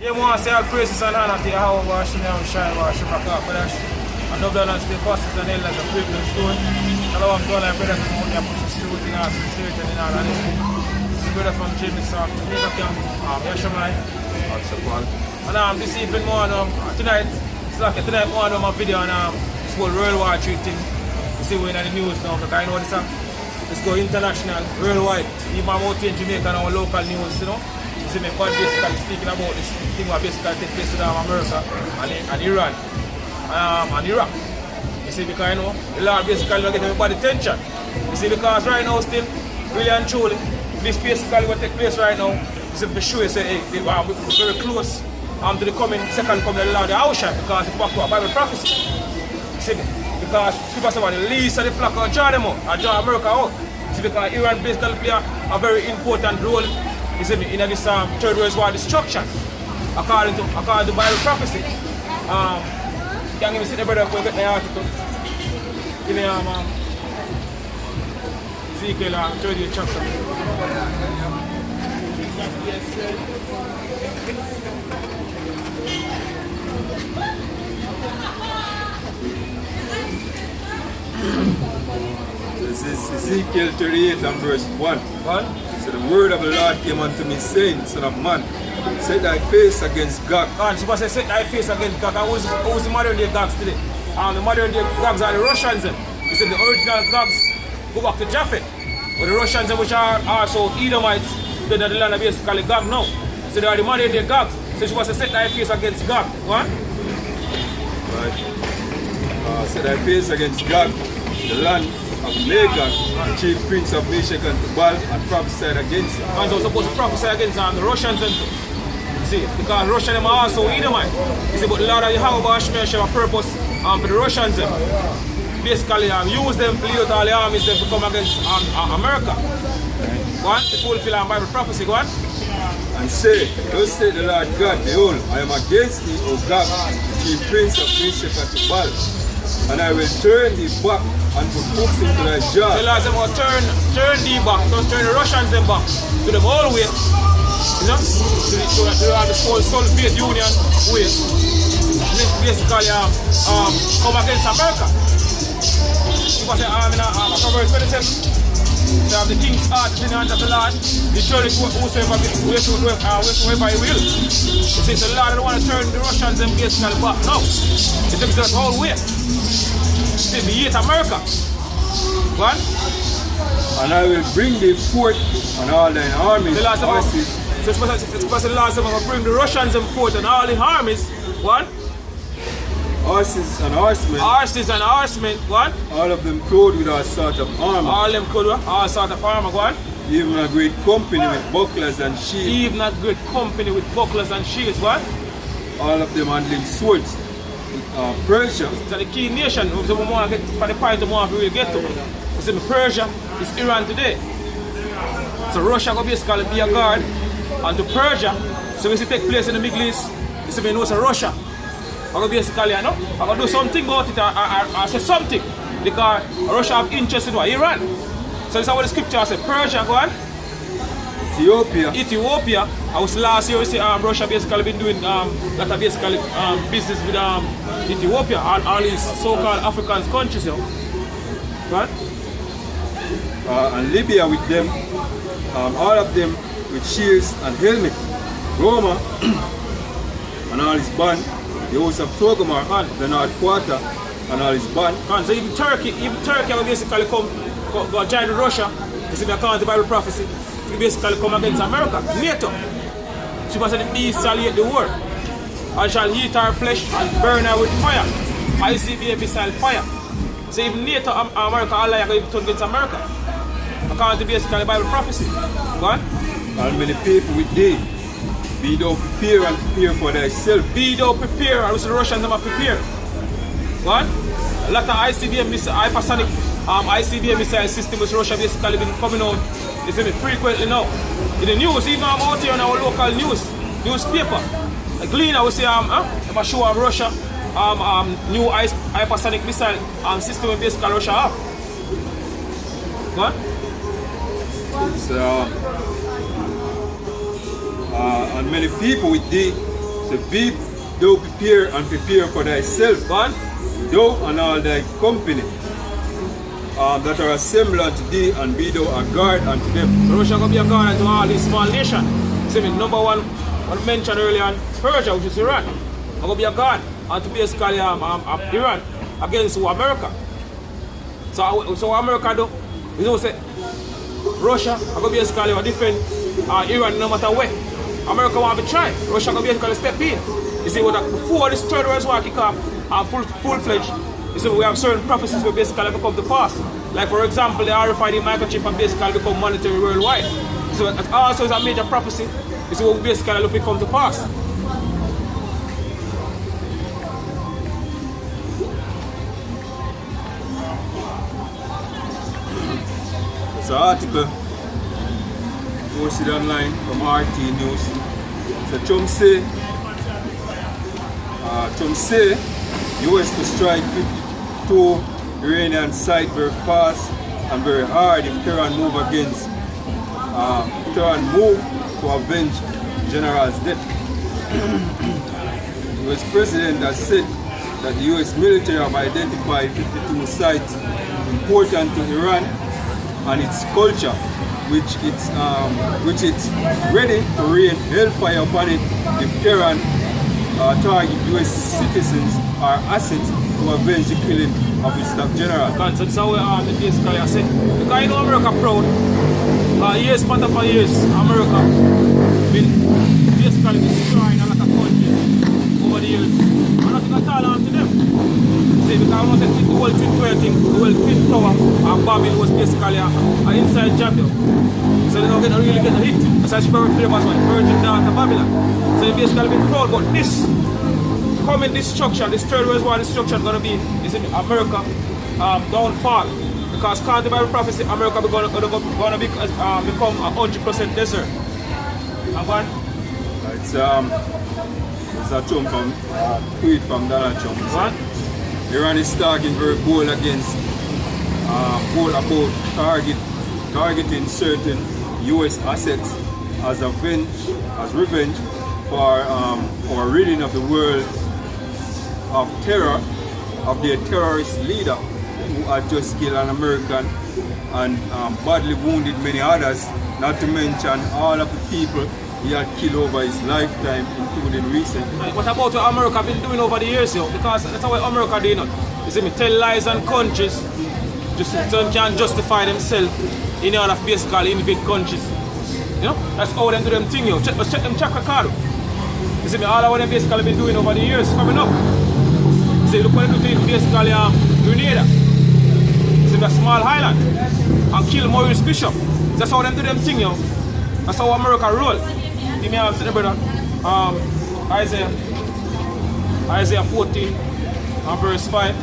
You want to say all praises and honor to Yahweh, Hashem, Shine, Hashem, Rakapadash, and double and still pastors and elders of privilege stone. Hello, I'm Donald, brothers and money, I put the truth in our sincerity and in our honesty. This is brother from Jamie South, Jamaica Camp, Yashamai. And this evening morning, tonight, it's like tonight morning my video on this whole World War III thing. You see we're in the news now, because I know this let's go international, worldwide, even out in Jamaica and our local news, you know. You see me basically speaking about this thing that basically take place in America and Iran and Iraq. You see, because you know, the Lord basically not getting everybody attention. You see, because right now still, really and truly, this basically what take place right now, you see for sure, say, hey, we're very close to the second coming of the Lord, the Ocean, because it's back to a Bible prophecy. You see me? Because people say the least of the flock will draw them out, and draw America out. You see, because Iran basically play a very important role, you see me, in this Third World War destruction, according to Bible prophecy. Can you give me the brother for get the article? Give me Ezekiel 30th chapter. This is Ezekiel 38 and verse 1. So the word of the Lord came unto me, saying, Son of man, set thy face against Gog. So say set thy face against Gog. Who's the modern day Gogs today? The modern day Gogs are the Russians. You said the original Gogs go back to Japheth. But the Russians, which are also Edomites, they're the land of basically Gog now. So they are the modern day Gogs. So she was to set thy face against Gog. What? Right. Set thy face against Gog, the land of Magog, the chief prince of Meshach and Tubal, and prophesied against him. And they were supposed to prophesy against the Russians. You see, because Russians are also Edomite. You see, but the Lord of Yahweh have a purpose for the Russians. Basically, use them to lead out all the armies to come against America. Go on, to fulfill our Bible prophecy. Go on. And say, thus said the Lord God, behold, I am against thee, O Gog, the chief prince of Meshach and Tubal, and I will turn thee back and put hooks into thy jaw. The Lord said, turn thee back, don't turn the Russians them back to them whole way. You know? To the whole Soviet Union way. Basically, come against America. People say, verse 27. They have the king's heart in the hand of the Lord. He surely whosoever he will. He says the Lord don't want to turn the Russians and basically back. No. He says the whole way. He says we hate America. What? And I will bring thee forth and all thine armies. The last horses. So it's because the Lord said I'm going to bring the Russians and forth and all the armies. What? Horses and horsemen. Horses and horsemen, what? All of them clothed with all sort of armor. All of them clothed with all sort of armor, what? Even a great company with bucklers and shields. Even a great company with bucklers and shields, what? All of them handling swords. Persia. It's the key nation. We want to get for the point we want to get to. You see, Persia is Iran today. So Russia will basically be a guard onto Persia. So we see take place in the Middle East. You see, we know it's Russia. I'm going to basically, I'm going to do something about it or say something. Because Russia have interest in what? Iran. So this is what the scripture says. Persia, go on. Ethiopia. I was last year, we see Russia basically been doing that basically business with Ethiopia and all these so-called African countries. Right? And Libya with them, all of them with shields and helmets. Roma and all his band. The house of Togomar, the North Quarter, and all his band. So even Turkey will basically go join Russia. This is according to Bible prophecy. He basically come against America, NATO. She was the beast shall eat the world, and shall eat our flesh and burn her with fire. ICBM missile fire. So even NATO, America, all are going to turn against America. According to basically Bible prophecy. Go on. And many people with thee. Be thou prepare and prepare for thyself. Be thou prepare, and the Russians are prepared. What? A lot of ICBM missile, hypersonic ICBM missile system which Russia basically been coming out, you see me, frequently now. In the news, even I'm out here on our local newspaper. Like Gleaner, we say I'm show of Russia new hypersonic missile system basically Russia have. What? And many people with thee, So be thou prepare and prepare for thyself, Go on. thou and all thy company that are assembled unto thee, and be thou a guard unto them. So Russia going to be a guard to all these small nations. See me, number one mentioned earlier on Persia, which is Iran. I'm going to be a guard and to basically Iran against America. So what America do, you know, say Russia are going to basically defend Iran no matter what. America want to try. Russia going to basically step in. You see, before this third World War kick off, full-fledged, you see, we have certain prophecies will basically become to pass. Like for example, the RFID microchip and basically become monetary worldwide. So that also is a major prophecy. You see, what basically look it come to pass. It's an article posted online from RT News. So Trump say US to strike 52 Iranian site very fast and very hard if Tehran move to avenge general's death. The US president has said that the US military have identified 52 sites important to Iran and its culture, which it's ready to rain hellfire upon it if Tehran target US citizens or assets to avenge the killing of its top general. So that's how the basically I say. Because you know America proud. Years upon years, America been basically destroying a lot of countries over the years. And nothing at all on to them. See, because I want to think the whole thing, the whole twin tower and Babylon was basically an inside job. So they don't really get a hit. That's why it's very famous one, Virgin down to Babylon. So they basically been proud, but this coming destruction, this third World War destruction gonna be is in America downfall. Because according to Bible prophecy, America is gonna become 100% desert. And one? It's a Trump from tweet from Donald Trump. What? Iran is talking very bold against about targeting certain US assets as revenge for ridding of the world of terror of their terrorist leader who had just killed an American and badly wounded many others, not to mention all of the people he had killed over his lifetime, including recent. What about what America been doing over the years, yo? Because that's how America doing it. You see me, tell lies on countries just so they can justify themselves in order to basically invade countries. You know? That's how them do them thing, yo. Let's check them track record. You see me, all of what them basically been doing over the years coming up. You see, look what they do basically Grenada. You see, a small island. And kill Maurice Bishop. That's how them do them thing, yo. That's how America roll. Give me a brother. Isaiah 14 and verse 5.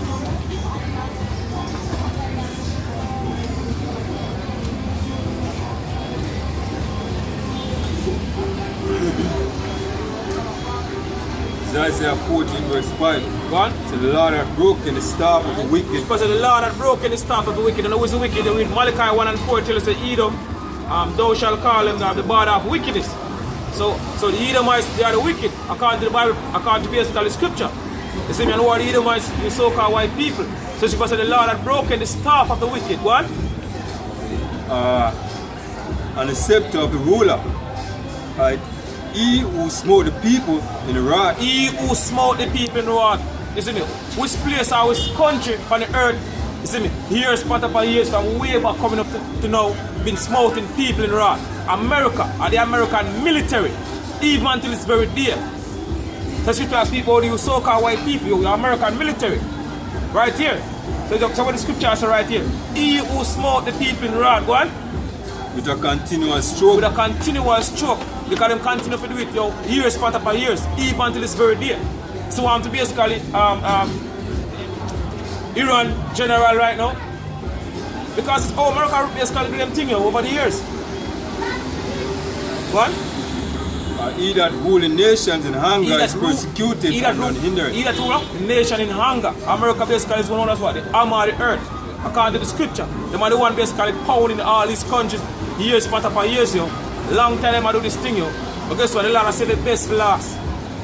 Isaiah 14 verse 5. Go on. So the Lord hath broken the staff of the wicked. Because the Lord hath broken the staff of the wicked. And who is the wicked? They read Malachi 1 and 4 till it says Edom. Thou shalt call them the border of wickedness. So the Edomites, they are the wicked, according to the Bible, according to basically scripture. You see me, and who are the Edomites? The so-called white people. So it's because the Lord had broken the staff of the wicked. What? And the scepter of the ruler. Right? He who smote the people in the wrath. He who smote the people in the wrath. You see me? Which place or which country on the earth, you see me, years upon years from way back coming up to now, been smoting people in the wrath. America, or the American military, even until it's very dear. So you ask people, you so-called white people, the American military. Right here. So what the scripture says right here. He who smote the people in the wrath, go on. With a continuous stroke. With a continuous stroke. Because them continue to do it, yo, years upon years, even until it's very dear. So I'm to basically Iran general right now. Because it's America basically do them thing yo, over the years. What? He that ruling nations in hunger is persecuted and unhindered. He that rule the nation in hunger. America basically is one of what? The arm of the earth. According to the scripture. They are the one basically pounding all these countries years upon years, yo. Long time they do this thing, yo. But guess what? The Lord said the best for last.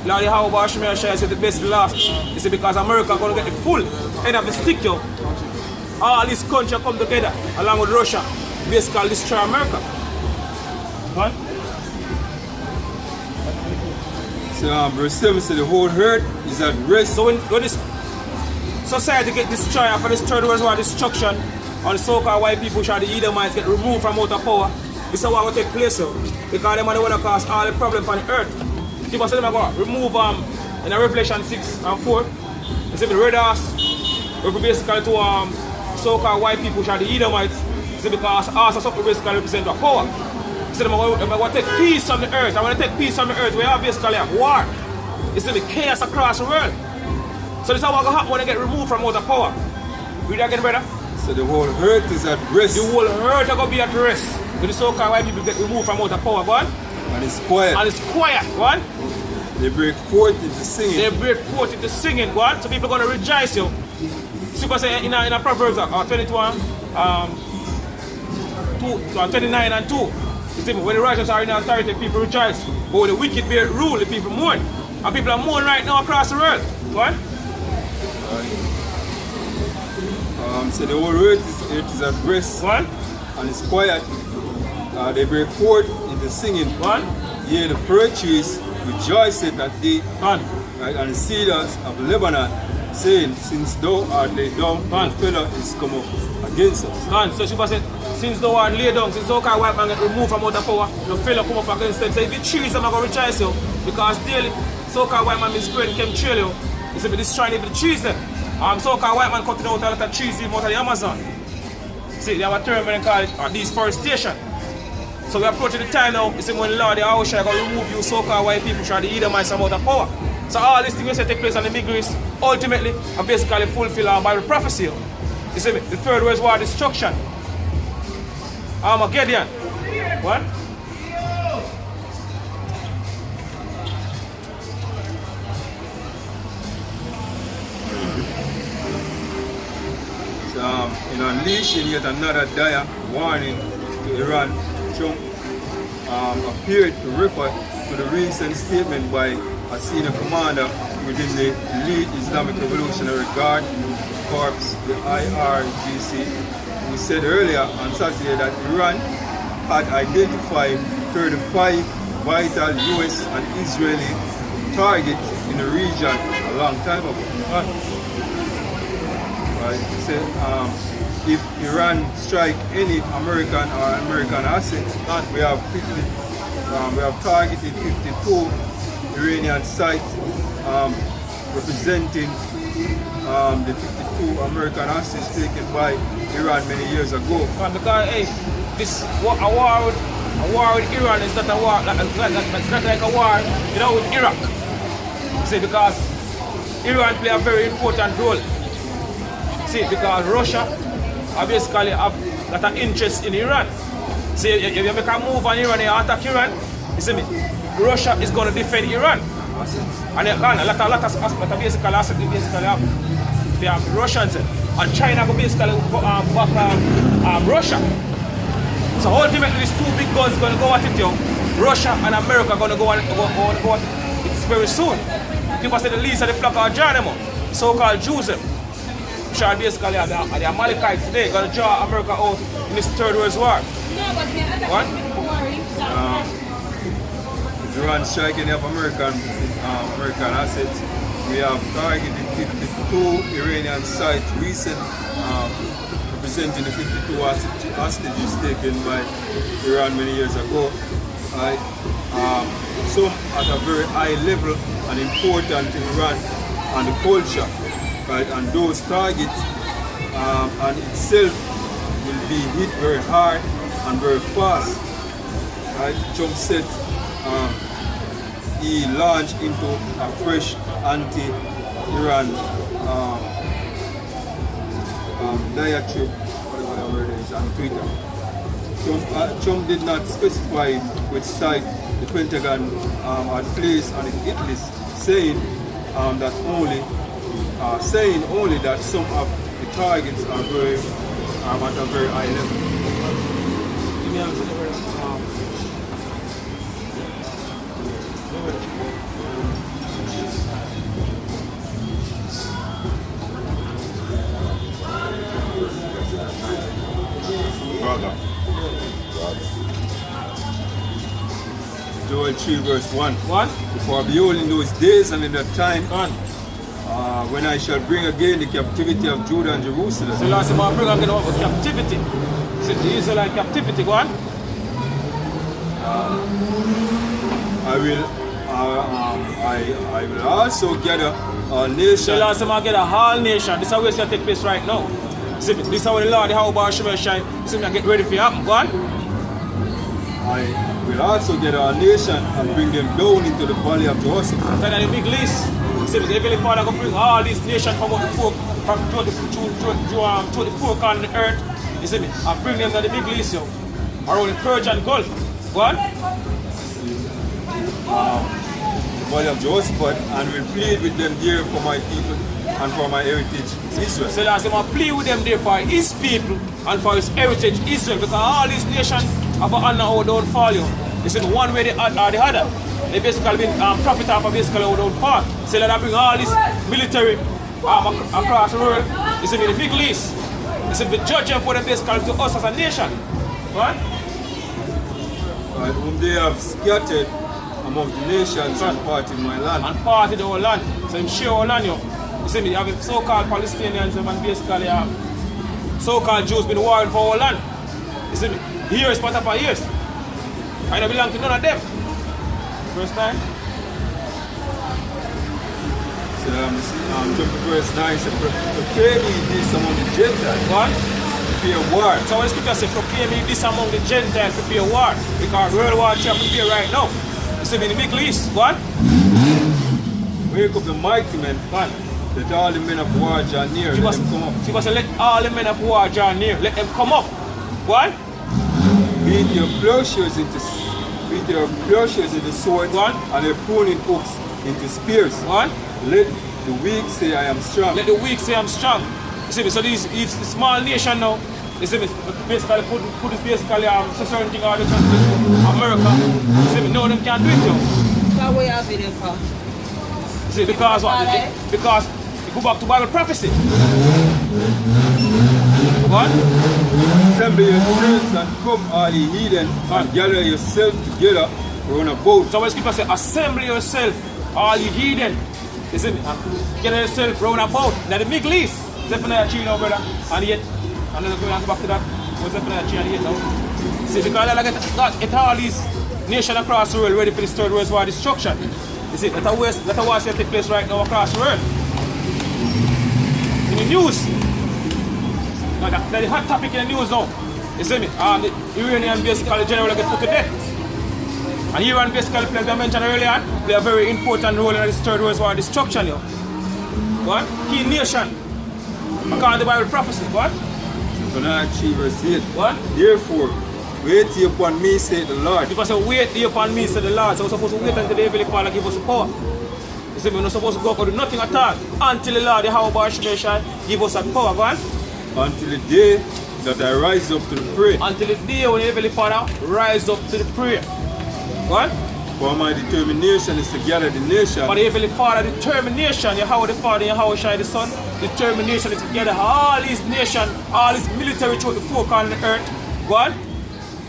Lord, how about Shemir Shai said the best will last? You see, because America going to get the full end of the stick, yo. All these countries come together, along with Russia, basically destroy America. What? So verse 7 says the whole earth is at rest. So when this society get destroyed after this third world war destruction, and the so-called white people, the Edomites, get removed from outer power, this is what will take place, so. Because them are the one that cause all the problems on the earth. People say them are going to remove in Revelation 6 and 4. They say the red horse, basically to so-called white people, the Edomites, say because us are something basically represent the power. They say them are going to take peace from the earth. I want to take peace from the earth. We are basically at war. It's the chaos across the world. So this is what will happen when they get removed from outer power. Read that again, brother. So the whole earth is at rest. The whole earth are going to be at rest. So the so-called white people get removed from outer power, go on. And it's quiet. And it's quiet, go on. They break forth into singing. They break forth into singing, go on. So people are going to rejoice, you. So you can say in a Proverbs 21, 29 and 2. You see, when the righteous are in authority, people rejoice. But when the wicked bear rule, the people mourn. And people are mourning right now across the world. Go on. So the whole earth is at rest. Go on. And it's quiet. They break forth into singing. Go on. Yea, the fir trees rejoice at thee. Go on. Right, and the cedars of Lebanon, saying, since thou art laid down, the fellow is come up against us. Go on. So she said, since thou art laid down, since so-called white man get removed from outer power, the fellow come up against them. So if the trees them are going to rejoice you, because daily so-called white man is spreading chemtrail you. You see, destroying even the trees them. So-called white man cutting out a lot of trees even out of the Amazon. See, they have a term when they call it deforestation. So we're approaching the time now, you see, when the Lord, the House are going to remove you so-called white people, trying to Edomites from out of power. So all these things that take place on the Middle East, ultimately, are basically fulfill our Bible prophecy. You see, the third world war destruction. Armageddon. What? Unleashing yet another dire warning to Iran, Trump appeared to refer to the recent statement by a senior commander within the elite Islamic Revolutionary Guard Corps, the IRGC, who said earlier on Saturday that Iran had identified 35 vital US and Israeli targets in the region a long time ago. He said, if Iran strike any American or American assets, we have targeted 52 Iranian sites representing the 52 American assets taken by Iran many years ago. Because hey, a war with Iran is not a war. It's not like a war, you know, with Iraq. See, because Iran play a very important role. See, because Russia basically have got an interest in Iran. See, if you make a move on Iran, you attack Iran, you see me, Russia is going to defend Iran. And a lot of basically assets they have Russians and China will basically back Russia. So ultimately these two big guns going to go at it, yo. Russia and America are going to go at it. It's very soon. People say the least of the flock are Janimo, so-called Jews. Shall basically the Amalekites today going to draw America out in this third world war. What? Iran striking of American assets. We have targeted 52 Iranian sites recent, representing the 52 hostages taken by Iran many years ago. Some at a very high level and important to Iran and the culture. Right, and those targets and itself will be hit very hard and very fast. Right? Trump said he launched into a fresh anti-Iran diatribe, whatever it is, on Twitter. Trump did not specify which site the Pentagon had placed on its hit list, saying only that some of the targets are at a very high level. 3 verse 1. What? For behold, in those days and in that time, What? when I shall bring again the captivity of Judah and Jerusalem. So Lord said, I bring again over captivity. So the Israelite captivity, go on. I will also gather a nation. So Lord said, I get a whole nation. This is how it's going to take place right now. See, this is how the Lord, how about Shemel Shai, see me get ready for you happen, go on. I will also gather a nation and bring them down into the valley of Jehoshaphat. Kind of the big list. See, the Heavenly Father going to bring all these nations from the four corners of the earth. You see me? And bring them to the big list, yo. Around the Persian Gulf. Go on. The valley of Jehoshaphat, and will plead with them there for my people and for my heritage Israel. So last time I plead with them there for his people and for his heritage Israel, because all these nations have an honor how don't fall you. You see, one way or the other. They basically been profit off of basically how don't fall. So let I bring all this military across the world. You see, the Middle East. You see, the judge them for them basically to us as a nation. Right? Whom they have scattered among the nations and parted my land. And parted our land. So I'm sure our land, you see me, you have so-called Palestinians and basically so-called Jews been warring for our land. You see me, years, part of years. I don't belong to none of them. Verse 9. So jump to verse 9. So prepare me this among the Gentiles. What? Prepare war. So when the scripture says, prepare me this among the Gentiles, prepare war. Because World War III prepare right now. You see me in the Middle East. What? Wake up the mighty men. What? Let all the men of war draw near. Let them come up. She was let all the men of war draw near. Let them come up. What? Beat your plowshares into swords. What? And your pruning hooks into spears. What? Let the weak say I am strong. Let the weak say I'm strong. You see me, so this is a small nation now. You see me, basically put this basically certain thing all the time to America. You see me, no them can't do it yo. So what you have it for? You see, because what? Because you go back to Bible prophecy. What? Assemble yourselves and come all ye heathen and gather yourselves together round about. So when scripture say assemble yourself, all you heathen. You see me, gather yourself round about. Now the Middle East, definitely 3 now, brother. And yet, I'm not going to go back to that. Was definitely 3 and 8 now. See, because I get all these nations across the world ready for this third world war destruction. You see, that war take place right now across the world. In the news. Now, that's the hot topic in the news now. You see me? The Iranian basically generally get put to death. And Iran basically, like I mentioned earlier, play a very important role in this third world war destruction. Yo. What? Key nation. According to the Bible prophecy. What? Deuteronomy 3 verse 8. What? Therefore, wait ye upon me, saith the Lord. Because I wait ye upon me, said the Lord. So we're supposed to wait until the Heavenly Father give us the power. You see, we're not supposed to go out and do nothing at all until the Lord, the how about Shemel give us that power, God. Until the day that I rise up to the prayer. Until the day when the Heavenly Father rise up to the prayer. What? For my determination is to gather the nation. For the Heavenly Father determination, Yahweh the Father, Yahweh Shai the Son, determination is to gather all these nations, all this military throughout the 4 corners of the earth. What?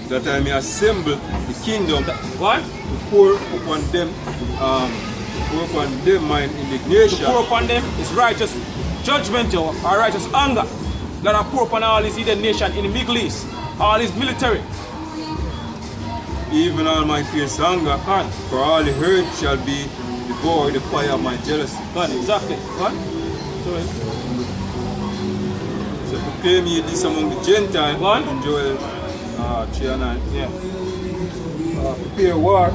That I may assemble the kingdom. What? To pour upon them mine indignation. To pour upon them is righteous judgment or righteous anger. That I pour upon all these hidden nations in the Middle East, all these military. Even all my fierce anger, God. for all the earth shall be devoured the fire of my jealousy. God, exactly. What? So prepare me this among the Gentiles. What? In Joel 3 and 9. Yeah. Prepare war.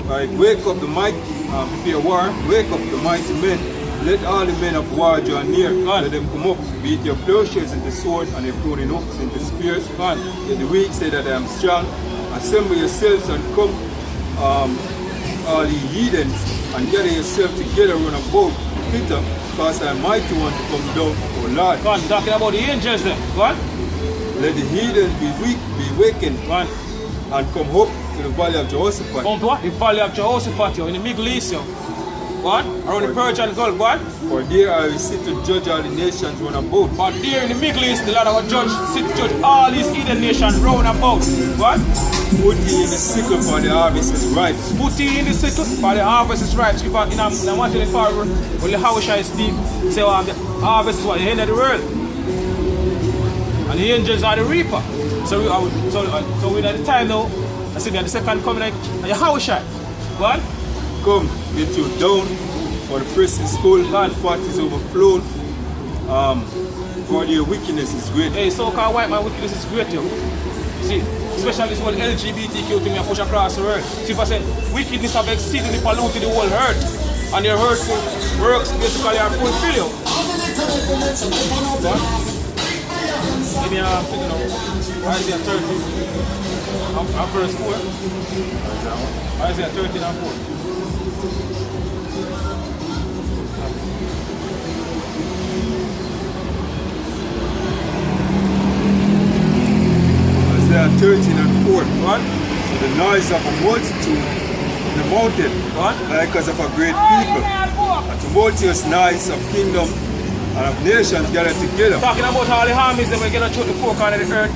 Like wake up the mighty, prepare war, wake up the mighty men. Let all the men of war draw near. God. Let them come up. Beat your plowshares into sword and your pruning hooks into spears. God. Let the weak say that I am strong. Assemble yourselves and come, all ye heathens, and gather yourselves together round about Peter, because I am mighty one to come down, O Lord. God, talking about the angels then. What? Let the heathens be wakened, What? and come up to the valley of Jehoshaphat. Come to what? The valley of Jehoshaphat, yo, in the Middle East, yo. What? Around the Persian Gulf, what? For there I will sit to judge all the nations round about. But there in the Middle East, the Lord our judge, sit to judge all these hidden nations round about. What? Put in the sickle for the harvest is ripe. Put in the sickle for the harvest is ripe. So in a watching the parable, when the Hawashai speak, say the harvest is what the end of the world. And the angels are the reaper. So we're at the time now, I see me at the second coming and the Hawashai. What? Come, get you down for the press is full, God fat is overflown. For your wickedness is great. Hey, so-called white man wickedness is great, yo. See, especially this whole LGBTQ thing we push across the world. See, if I say wickedness have exceedingly polluted the whole earth, and their hurtful works basically are fulfilled, yo. What? Give me a figure now. Isaiah 13 and verse 4. Isaiah 13 and 4. Isaiah 13 and 4. What? So the noise of a multitude in the mountain, What? like as of a great people, a tumultuous noise of kingdom and of nations gathered together. Talking about all the armies that we get through the four corners of the earth.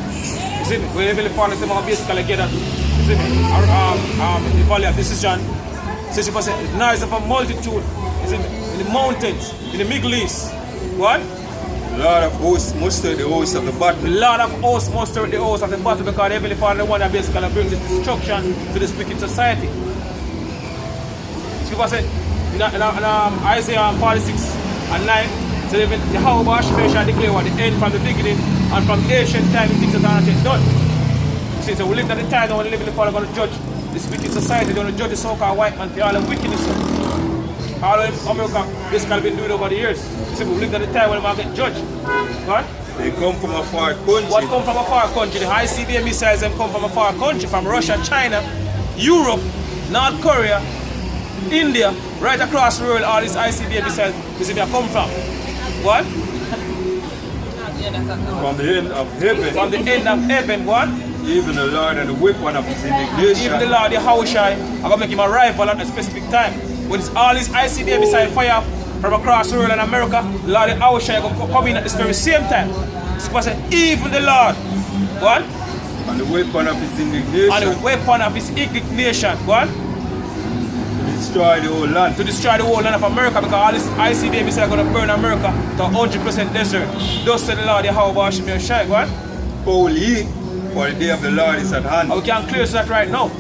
You see me? We really find them all basically get you see me? The valley of decision. 60% the noise of a multitude. You see me? In the mountains, in the Middle East. What? The Lord of hosts mustered the hosts of the battle. The Lord of hosts mustered the hosts of the battle, because the Heavenly Father is the one that basically brings this destruction to this wicked society. So said in Isaiah 46 and 9, so the Yahweh shall declare what the end from the beginning, and from ancient time the things that are not yet done. You see, so we live at the time when the Heavenly Father is going to judge this wicked society. They're going to judge the so-called white man for all the wickedness. All of America, this kind of been doing over the years. See, we lived at the time when they get judged. What? They come from a far country. What come from a far country? The ICBM missiles them come from a far country, from Russia, China, Europe, North Korea, India, right across the world. All these ICBM missiles, you see, they come from. What? From the end of heaven. From the end of heaven. What? Even the Lord and the weapon of his indignation. Even the Lord, the Hawashai, are going to make him a rival at a specific time. When it's all these ICBM missile fire from across the world and America, the Lord, the Hawashai, are going to come in at this very same time. So I say, even the Lord. What? And the weapon of his indignation. And the weapon of his indignation. What? To destroy the whole land. To destroy the whole land of America, because all these ICBM missiles are going to burn America to 100% desert. Thus said the Lord, the Hawashai. What? Holy, for the day of the Lord is at hand. And we can clear that right now.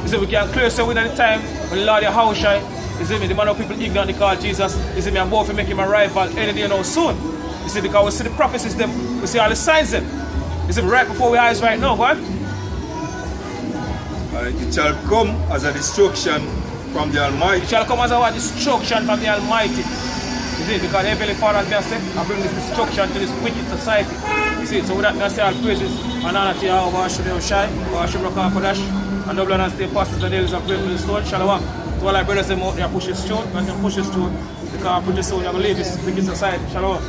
You see, we can clear so within the time when the Lord, the Hawashai, you see me, the man of people ignorant they call Jesus, you see me, I'm about to make him a rival any day now soon. You see, because we see the prophecies them, we see all the signs them. You see, right before our eyes right now, what? It shall come as a destruction from the Almighty. It shall come as a destruction from the Almighty. You see, because the Heavenly Father has said, I bring this destruction to this wicked society. You see, so with that, I say all praises and honor to Yahweh Shai, and the blood and stay pastors and elders of great the stone. Shalom. To all our brothers and out there push this stone, and push this stone, because I push this stone, I believe this wicked society. Shalom.